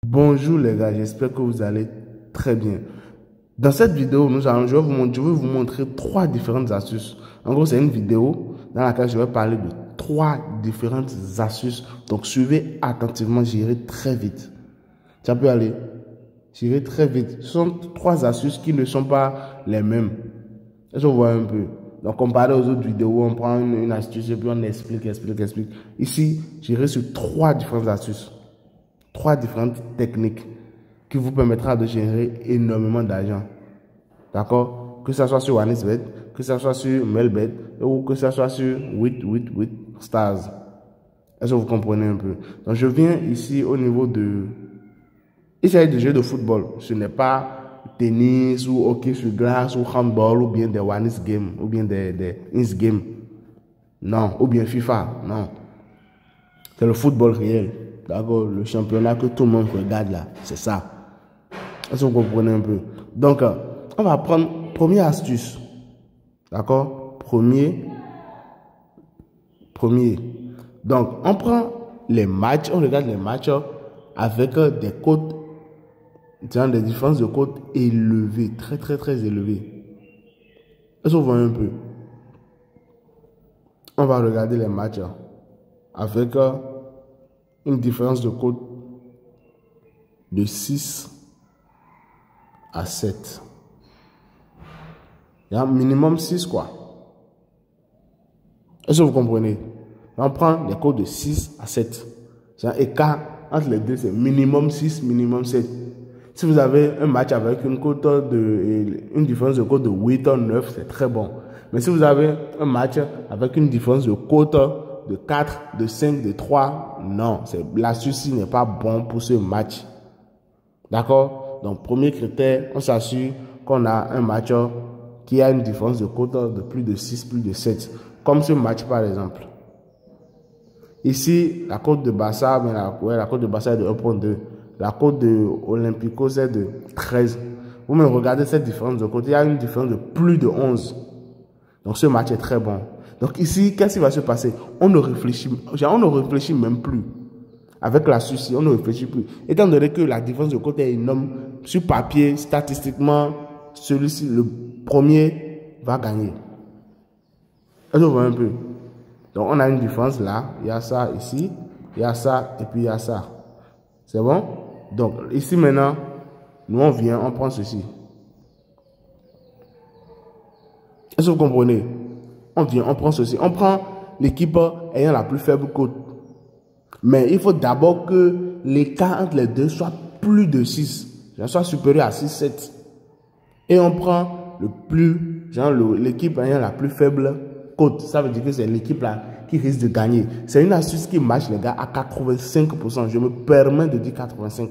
Bonjour les gars, j'espère que vous allez très bien. Dans cette vidéo, je vais vous montrer 3 différentes astuces. En gros, c'est une vidéo dans laquelle je vais parler de 3 différentes astuces. Donc, suivez attentivement, j'irai très vite. Ça peut aller. J'irai très vite. Ce sont 3 astuces qui ne sont pas les mêmes. Est-ce que vous voyez un peu? Donc, comparé aux autres vidéos, on prend une astuce et puis on explique. Ici, j'irai sur 3 différentes astuces. 3 différentes techniques qui vous permettra de générer énormément d'argent. D'accord? Que ce soit sur OneXBet, que ce soit sur Melbet ou que ce soit sur 888 Stars. Est-ce que vous comprenez un peu? Donc, je viens ici au niveau de... Il s'agit de jeux de football. Ce n'est pas tennis ou hockey sur glace ou handball ou bien des OneX Games ou bien des Ins Games. Non. Ou bien FIFA. Non. C'est le football réel. D'accord, le championnat que tout le monde regarde là, c'est ça. Est-ce que vous comprenez un peu? Donc, on va prendre première astuce. D'accord? Premier. Donc, on prend les matchs, on regarde les matchs avec des cotes, des différences de cotes élevées, très élevées. Est-ce que vous voyez un peu? On va regarder les matchs avec une différence de cote de 6 à 7. Il y a un minimum 6 quoi. Est-ce que vous comprenez? On prend des cotes de 6 à 7. C'est un écart entre les deux, c'est minimum 6, minimum 7. Si vous avez un match avec une différence de cote de 8 ou 9, c'est très bon. Mais si vous avez un match avec une différence de cote de 4, de 5, de 3, non, l'astuce n'est pas bon pour ce match. D'accord? Donc, premier critère, on s'assure qu'on a un match qui a une différence de cote de plus de 6, plus de 7. Comme ce match, par exemple. Ici, la cote de Barça, la cote de Barça est de 1.2. La cote de Olympico, est de 13. Vous me regardez cette différence de cote, il y a une différence de plus de 11. Donc, ce match est très bon. Donc ici, qu'est-ce qui va se passer? On ne réfléchit même plus. Avec la suci, on ne réfléchit plus. Étant donné que la différence de cote est énorme, sur papier, statistiquement, celui-ci, le premier, va gagner. Est-ce que vous voyez un peu? Donc on a une différence là, il y a ça ici, il y a ça et puis il y a ça. C'est bon? Donc ici maintenant, nous on vient, on prend ceci. Est-ce que vous comprenez? On vient, on prend ceci. On prend l'équipe ayant la plus faible cote. Mais il faut d'abord que l'écart entre les deux soit plus de 6. Soit supérieur à 6, 7. Et on prend l'équipe ayant la plus faible cote. Ça veut dire que c'est l'équipe là qui risque de gagner. C'est une astuce qui marche, les gars, à 85%. Je me permets de dire 85%.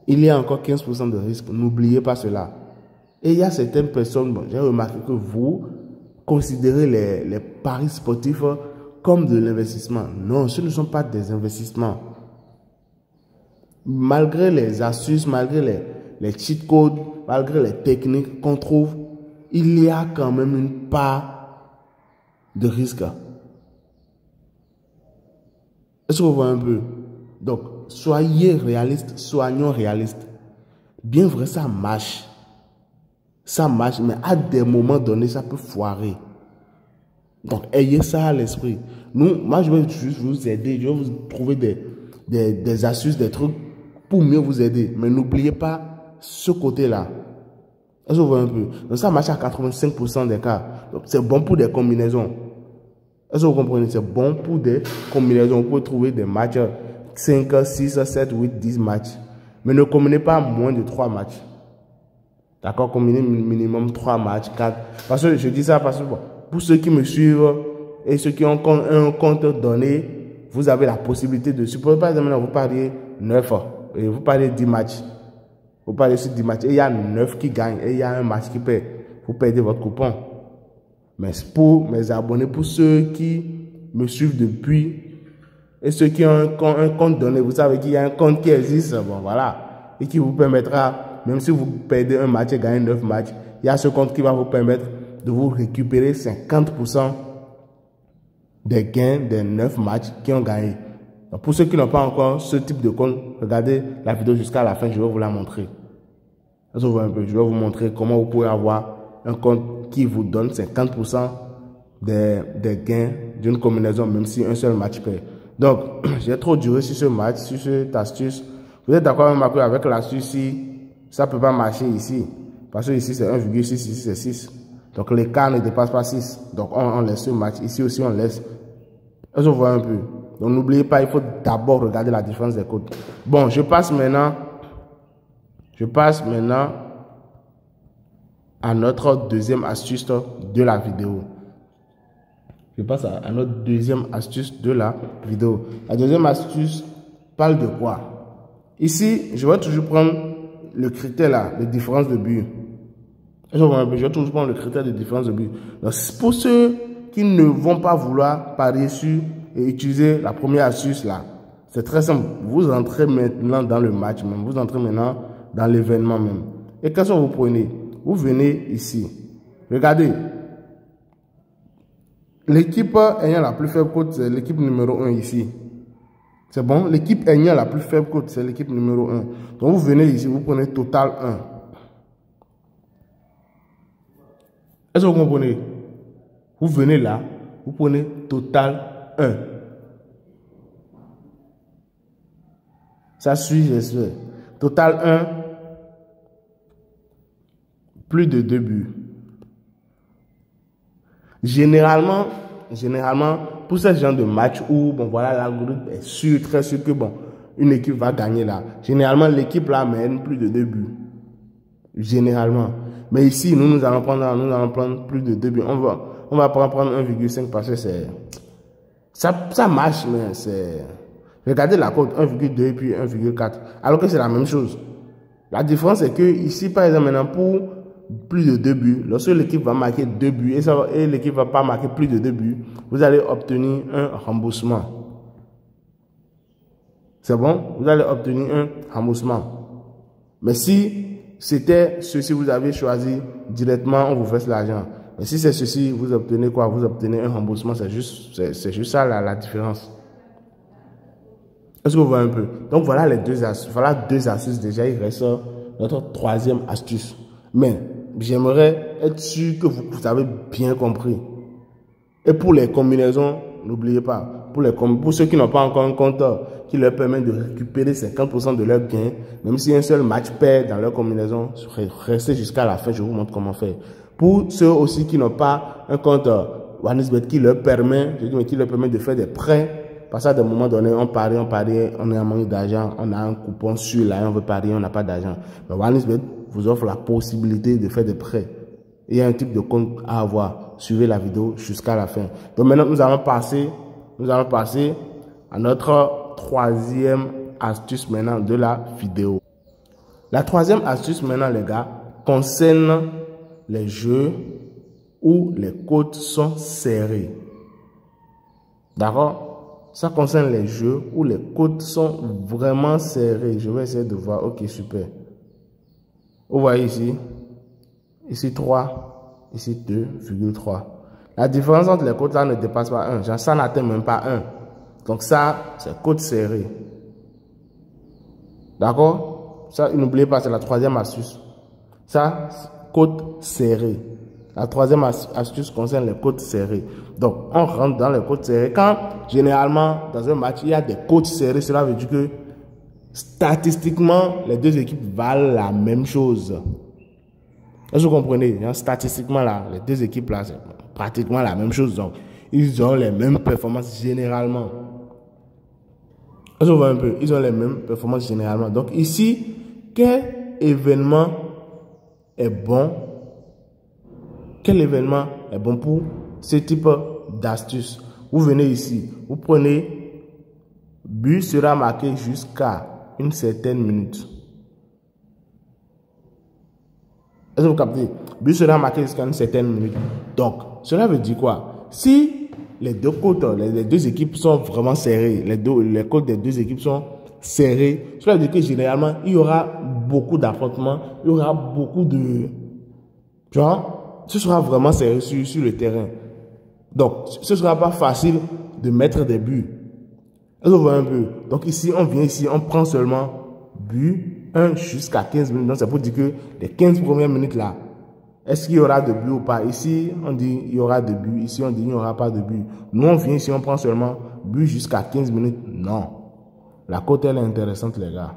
Il y a encore 15% de risque. N'oubliez pas cela. Et il y a certaines personnes, bon, j'ai remarqué que vous considérez les paris sportifs comme de l'investissement. Non, ce ne sont pas des investissements. Malgré les astuces, malgré les cheat codes, malgré les techniques qu'on trouve, il y a quand même une part de risque. Est-ce que vous voyez un peu? Donc, soyez réaliste, soyons réalistes. Bien vrai, ça marche. Ça marche, mais à des moments donnés, ça peut foirer. Donc, ayez ça à l'esprit. Moi, je vais juste vous aider. Je vais vous trouver des astuces, des trucs pour mieux vous aider. Mais n'oubliez pas ce côté-là. Est-ce que vous voyez un peu? Donc, ça marche à 85% des cas. Donc, c'est bon pour des combinaisons. Est-ce que vous comprenez? C'est bon pour des combinaisons. Vous pouvez trouver des matchs 5, 6, 7, 8, 10 matchs. Mais ne combinez pas moins de 3 matchs. D'accord? Combinez minimum 3 matchs, 4. Parce que je dis ça parce que pour ceux qui me suivent et ceux qui ont un compte donné, vous avez la possibilité de supposer par exemple, vous pariez 9 et vous pariez 10 matchs. Vous pariez sur 10 matchs et il y a 9 qui gagnent et il y a un match qui perd. Vous perdez votre coupon. Mais pour mes abonnés, pour ceux qui me suivent depuis et ceux qui ont un compte donné, vous savez qu'il y a un compte qui existe, bon voilà, et qui vous permettra, même si vous perdez un match et gagnez 9 matchs, il y a ce compte qui va vous permettre de vous récupérer 50% des gains des 9 matchs qui ont gagné. Donc, pour ceux qui n'ont pas encore ce type de compte, regardez la vidéo jusqu'à la fin, je vais vous la montrer. Je vais vous montrer comment vous pouvez avoir un compte qui vous donne 50% des gains d'une combinaison, même si un seul match paie. Donc, j'ai trop duré sur ce match, sur cette astuce. Vous êtes d'accord avec l'astuce ici, ça ne peut pas marcher ici. Parce que ici, c'est 1,6, ici, c'est 6. Donc, l'écart ne dépasse pas 6. Donc, on laisse ce match. Ici aussi, on laisse. Est-ce que vous voyez un peu? Donc, n'oubliez pas, il faut d'abord regarder la différence des codes. Bon, je passe maintenant à notre deuxième astuce de la vidéo. Je passe à notre deuxième astuce de la vidéo. La deuxième astuce parle de quoi? Ici, je vais toujours prendre le critère là, de différence de but. Je vais toujours prendre le critère de différence de but. Donc, pour ceux qui ne vont pas vouloir parier sur et utiliser la première astuce là, c'est très simple. Vous entrez maintenant dans le match même. Vous entrez maintenant dans l'événement même. Et qu'est-ce que vous prenez? Vous venez ici. Regardez. L'équipe ayant la plus faible cote, c'est l'équipe numéro 1 ici. C'est bon? L'équipe ayant la plus faible cote, c'est l'équipe numéro 1. Donc vous venez ici, vous prenez total 1. Est-ce que vous comprenez? Vous venez là, vous prenez total 1. Ça suit, j'espère. Total 1, plus de 2 buts. Généralement, pour ce genre de match où, bon, voilà, l'algorithme est sûr, très sûr que, bon, une équipe va gagner là. Généralement, l'équipe là mène plus de 2 buts. Généralement. Mais ici, nous allons prendre plus de 2 buts. On va prendre 1,5 parce que c'est... Ça marche, mais c'est... Regardez la cote 1,2 puis 1,4. Alors que c'est la même chose. La différence est que ici, par exemple, maintenant, pour plus de 2 buts, lorsque l'équipe va marquer 2 buts et l'équipe ne va pas marquer plus de 2 buts, vous allez obtenir un remboursement. C'est bon? Vous allez obtenir un remboursement. Mais si c'était ceci, vous avez choisi directement, on vous verse l'argent. Mais si c'est ceci, vous obtenez quoi? Vous obtenez un remboursement. C'est juste ça la différence. Est-ce que vous voyez un peu? Donc voilà les deux astuces. Voilà deux astuces déjà. Il reste notre troisième astuce. Mais j'aimerais être sûr que vous avez bien compris. Et pour les combinaisons, n'oubliez pas. Pour ceux qui n'ont pas encore un compteur qui leur permet de récupérer 50% de leurs gains, même si un seul match perd dans leur combinaison, restez jusqu'à la fin, je vous montre comment faire. Pour ceux aussi qui n'ont pas un compte OneXBet qui leur permet de faire des prêts, parce qu'à des moments donnés, on parie, on est en manque d'argent, on a un coupon sur là, on veut parier, on n'a pas d'argent. Mais OneXBet vous offre la possibilité de faire des prêts. Il y a un type de compte à avoir. Suivez la vidéo jusqu'à la fin. Donc maintenant, nous allons passer à notre troisième astuce maintenant de la vidéo. La troisième astuce maintenant, les gars, concerne les jeux où les cotes sont serrées. D'accord? Ça concerne les jeux où les cotes sont vraiment serrées. Je vais essayer de voir. Ok, super. Vous voyez ici? Ici 3, ici 2,3. La différence entre les cotes là ne dépasse pas 1. Genre, ça n'atteint même pas 1. Donc ça, c'est cote serrée. D'accord? Ça, n'oubliez pas, c'est la troisième astuce. Ça, cote serrée. La troisième astuce concerne les cotes serrées. Donc, on rentre dans les cotes serrées. Quand, généralement, dans un match, il y a des cotes serrées, cela veut dire que, statistiquement, les deux équipes valent la même chose. Est-ce que vous comprenez? Statistiquement, là, les deux équipes, là, c'est pratiquement la même chose. Donc, ils ont les mêmes performances généralement. Est-ce que vous voyez un peu? Ils ont les mêmes performances généralement. Donc, ici, quel événement est bon? Quel événement est bon pour ce type d'astuce? Vous venez ici, vous prenez, but sera marqué jusqu'à une certaine minute. Est-ce que vous captez? But sera marqué jusqu'à une certaine minute. Donc, cela veut dire quoi? Si les deux côtes, les deux équipes sont vraiment serrées, les côtes des deux équipes sont serrées, cela veut dire que généralement, il y aura beaucoup d'affrontements, il y aura beaucoup de... Tu vois? Ce sera vraiment serré sur le terrain. Donc, ce ne sera pas facile de mettre des buts. Est-ce que vous voyez un peu? Donc ici, on vient ici, on prend seulement but 1 jusqu'à 15 minutes. Donc c'est pour dire que les 15 premières minutes là, est-ce qu'il y aura de but ou pas? Ici, on dit il y aura de but. Ici, on dit il n'y aura pas de but. Nous, on vient ici, on prend seulement but jusqu'à 15 minutes. Non. La cote, elle est intéressante, les gars.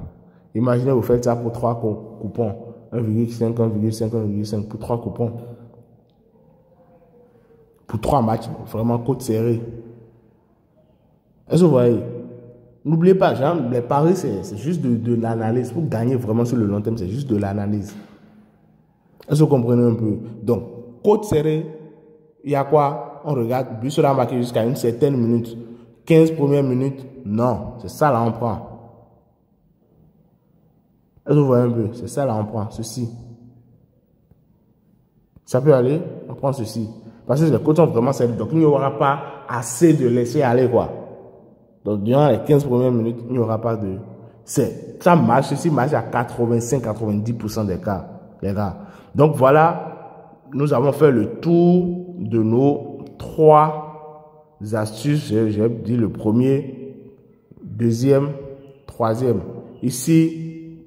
Imaginez, vous faites ça pour 3 coupons. 1,5, 1,5, 1,5 pour 3 coupons. Pour 3 matchs, vraiment cote serrée. Est-ce que vous voyez? N'oubliez pas, genre, les paris, c'est juste de l'analyse. Pour gagner vraiment sur le long terme, c'est juste de l'analyse. Est-ce que vous comprenez un peu? Donc, cote serrée, il y a quoi? On regarde, but sera marqué jusqu'à une certaine minute. 15 premières minutes, non. C'est ça là, on prend. Est-ce que vous voyez un peu? C'est ça là, on prend. Ceci. Ça peut aller, on prend ceci. Parce que les cotes sont vraiment serrées. Donc, il n'y aura pas assez de laisser aller, quoi. Donc, durant les 15 premières minutes, il n'y aura pas de... Ça marche, ceci marche à 85-90% des cas, les gars. Donc, voilà, nous avons fait le tour de nos 3 astuces. J'ai dit le premier, deuxième, troisième. Ici,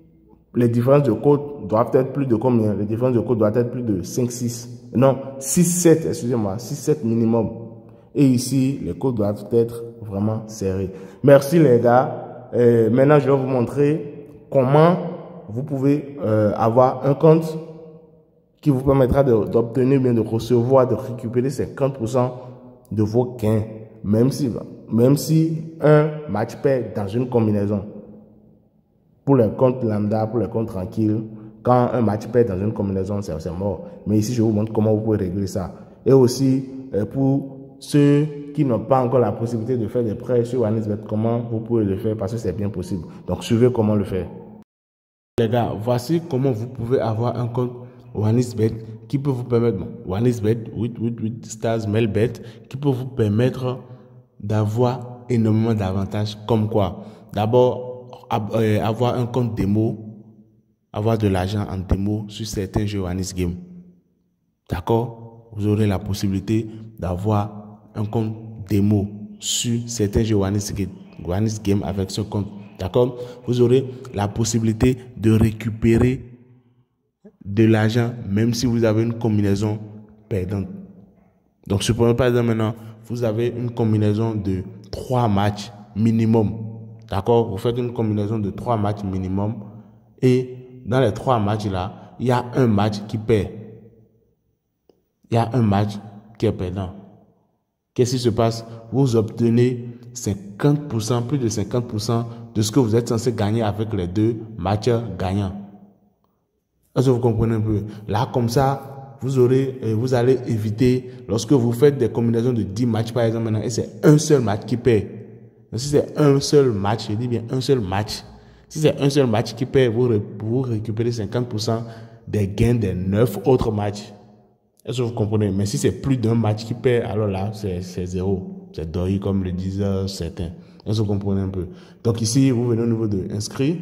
les différences de cotes doivent être plus de combien? Les différences de cotes doivent être plus de 5, 6. Non, 6, 7, excusez-moi, 6, 7 minimum. Et ici, les cotes doivent être vraiment serrées. Merci les gars. Maintenant, je vais vous montrer comment vous pouvez avoir un compte qui vous permettra d'obtenir, bien de recevoir, de récupérer 50% de vos gains. Même si un match perd dans une combinaison. Pour les comptes lambda, pour les comptes tranquilles, quand un match perd dans une combinaison, c'est mort. Mais ici, je vous montre comment vous pouvez régler ça. Et aussi, pour ceux qui n'ont pas encore la possibilité de faire des prêts sur OneXBet, comment vous pouvez le faire parce que c'est bien possible. Donc, suivez comment le faire. Les gars, voici comment vous pouvez avoir un compte OneXBet qui peut vous permettre, OneXBet, 8 stars, Melbet, qui peut vous permettre d'avoir énormément d'avantages comme quoi? D'abord, avoir un compte démo, avoir de l'argent en démo sur certains jeux Onex Game. D'accord? Vous aurez la possibilité d'avoir un compte démo sur certains jeux Onex Game avec ce compte. D'accord? Vous aurez la possibilité de récupérer de l'argent même si vous avez une combinaison perdante. Donc, supprenons par exemple maintenant, vous avez une combinaison de 3 matchs minimum. D'accord? Vous faites une combinaison de 3 matchs minimum et dans les 3 matchs là, il y a un match qui perd. Il y a un match qui est perdant. Qu'est-ce qui se passe? Vous obtenez 50%, plus de 50% de ce que vous êtes censé gagner avec les 2 matchs gagnants. Est-ce que vous comprenez un peu? Là, comme ça, vous allez éviter, lorsque vous faites des combinaisons de 10 matchs par exemple maintenant, et c'est un seul match qui perd. Si c'est un seul match, je dis bien un seul match. Si c'est un seul match qui perd, vous récupérez 50% des gains des 9 autres matchs. Est-ce que vous comprenez? Mais si c'est plus d'un match qui perd, alors là, c'est zéro. C'est deuil comme le disent certains. Est-ce que vous comprenez un peu? Donc ici, vous venez au niveau de inscrit.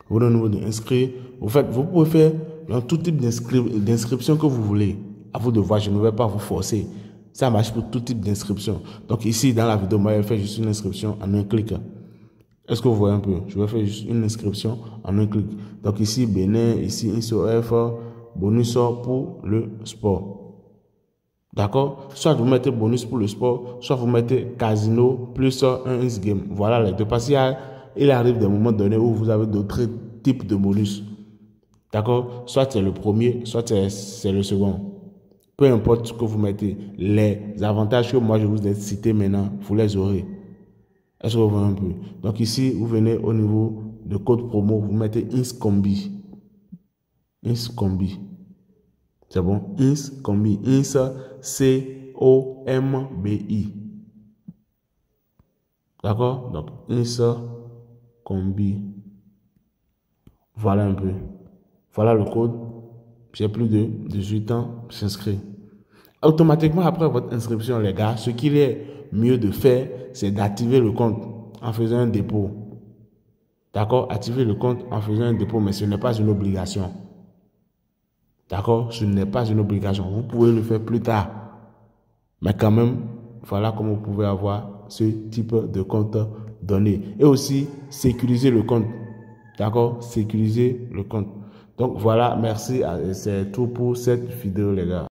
Vous venez au niveau de inscrit. Vous pouvez faire dans tout type d'inscription que vous voulez. À vous de voir, je ne vais pas vous forcer. Ça marche pour tout type d'inscription. Donc ici, dans la vidéo, moi, je vais faire juste une inscription en un clic. Est-ce que vous voyez un peu? Je vais faire juste une inscription en un clic. Donc ici, Bénin, ici, ISOF, bonus pour le sport. D'accord? Soit vous mettez bonus pour le sport, soit vous mettez casino plus un game. Voilà les deux. Parce qu'il arrive des moments donnés où vous avez d'autres types de bonus. D'accord? Soit c'est le premier, soit c'est le second. Peu importe ce que vous mettez, les avantages que moi je vous ai cités maintenant, vous les aurez. Est-ce que vous voyez un peu? Donc ici, vous venez au niveau de code promo, vous mettez INSCOMBI. INSCOMBI. C'est bon? INSCOMBI. INS, C-O-M-B-I. D'accord? Donc INSCOMBI. Voilà un peu. Voilà le code. J'ai plus de 18 ans, j'inscris. Automatiquement, après votre inscription, les gars, ce qu'il est mieux de faire, c'est d'activer le compte en faisant un dépôt. D'accord? Activer le compte en faisant un dépôt, mais ce n'est pas une obligation. D'accord? Ce n'est pas une obligation. Vous pouvez le faire plus tard. Mais quand même, voilà comment vous pouvez avoir ce type de compte donné. Et aussi, sécuriser le compte. D'accord? Sécuriser le compte. Donc voilà, merci. C'est tout pour cette vidéo, les gars.